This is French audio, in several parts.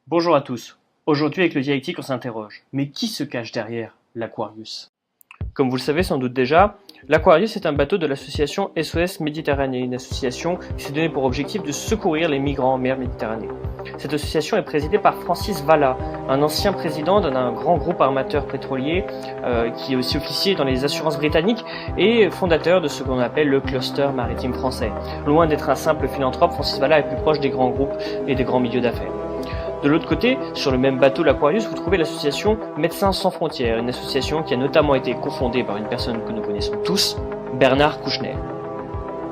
Bonjour à tous. Aujourd'hui avec le Dialectique on s'interroge. Mais qui se cache derrière l'Aquarius? Comme vous le savez sans doute déjà, l'Aquarius est un bateau de l'association SOS Méditerranée, une association qui s'est donnée pour objectif de secourir les migrants en mer Méditerranée. Cette association est présidée par Francis Valla, un ancien président d'un grand groupe armateur pétrolier qui est aussi officier dans les assurances britanniques et fondateur de ce qu'on appelle le cluster maritime français. Loin d'être un simple philanthrope, Francis Valla est plus proche des grands groupes et des grands milieux d'affaires. De l'autre côté, sur le même bateau l'Aquarius, vous trouvez l'association Médecins sans frontières, une association qui a notamment été cofondée par une personne que nous connaissons tous, Bernard Kouchner.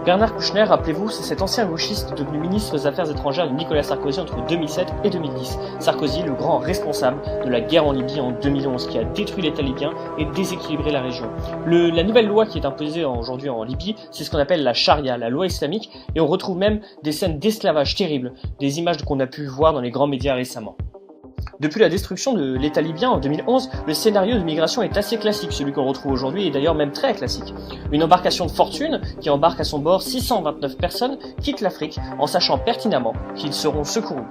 Bernard Kouchner, rappelez-vous, c'est cet ancien gauchiste devenu ministre des Affaires étrangères de Nicolas Sarkozy entre 2007 et 2010. Sarkozy, le grand responsable de la guerre en Libye en 2011, qui a détruit l'État libyen et déséquilibré la région. La nouvelle loi qui est imposée aujourd'hui en Libye, c'est ce qu'on appelle la charia, la loi islamique, et on retrouve même des scènes d'esclavage terribles, des images qu'on a pu voir dans les grands médias récemment. Depuis la destruction de l'État libyen en 2011, le scénario de migration est assez classique, celui qu'on retrouve aujourd'hui est d'ailleurs même très classique. Une embarcation de fortune qui embarque à son bord 629 personnes quitte l'Afrique en sachant pertinemment qu'ils seront secourus.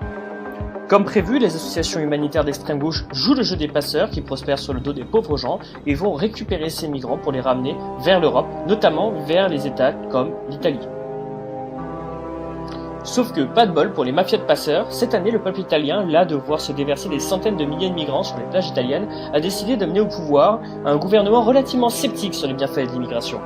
Comme prévu, les associations humanitaires d'extrême gauche jouent le jeu des passeurs qui prospèrent sur le dos des pauvres gens et vont récupérer ces migrants pour les ramener vers l'Europe, notamment vers les États comme l'Italie. Sauf que, pas de bol pour les mafias de passeurs, cette année le peuple italien, là de voir se déverser des centaines de milliers de migrants sur les plages italiennes, a décidé d'amener au pouvoir un gouvernement relativement sceptique sur les bienfaits de l'immigration.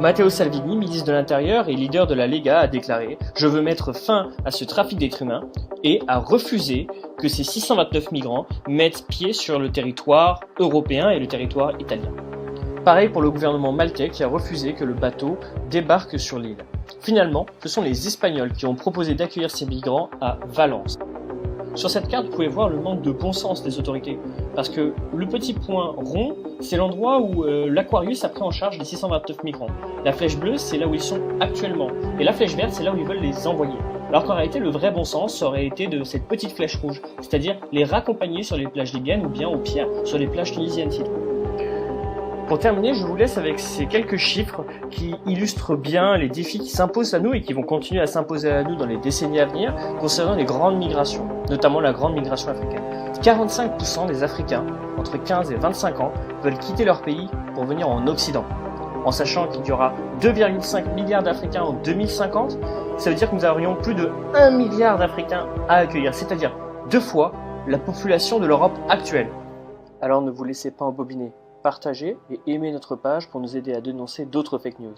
Matteo Salvini, ministre de l'Intérieur et leader de la Lega, a déclaré « Je veux mettre fin à ce trafic d'êtres humains » et a refusé que ces 629 migrants mettent pied sur le territoire européen et le territoire italien. Pareil pour le gouvernement maltais qui a refusé que le bateau débarque sur l'île. Finalement, ce sont les Espagnols qui ont proposé d'accueillir ces migrants à Valence. Sur cette carte, vous pouvez voir le manque de bon sens des autorités, parce que le petit point rond, c'est l'endroit où l'Aquarius a pris en charge les 629 migrants. La flèche bleue, c'est là où ils sont actuellement, et la flèche verte, c'est là où ils veulent les envoyer. Alors qu'en réalité, le vrai bon sens aurait été de cette petite flèche rouge, c'est-à-dire les raccompagner sur les plages libyennes ou bien au pire sur les plages tunisiennes. Pour terminer, je vous laisse avec ces quelques chiffres qui illustrent bien les défis qui s'imposent à nous et qui vont continuer à s'imposer à nous dans les décennies à venir concernant les grandes migrations, notamment la grande migration africaine. 45% des Africains entre 15 et 25 ans veulent quitter leur pays pour venir en Occident. En sachant qu'il y aura 2,5 milliards d'Africains en 2050, ça veut dire que nous aurions plus de 1 milliard d'Africains à accueillir, c'est-à-dire 2 fois la population de l'Europe actuelle. Alors ne vous laissez pas embobiner. Partagez et aimez notre page pour nous aider à dénoncer d'autres fake news.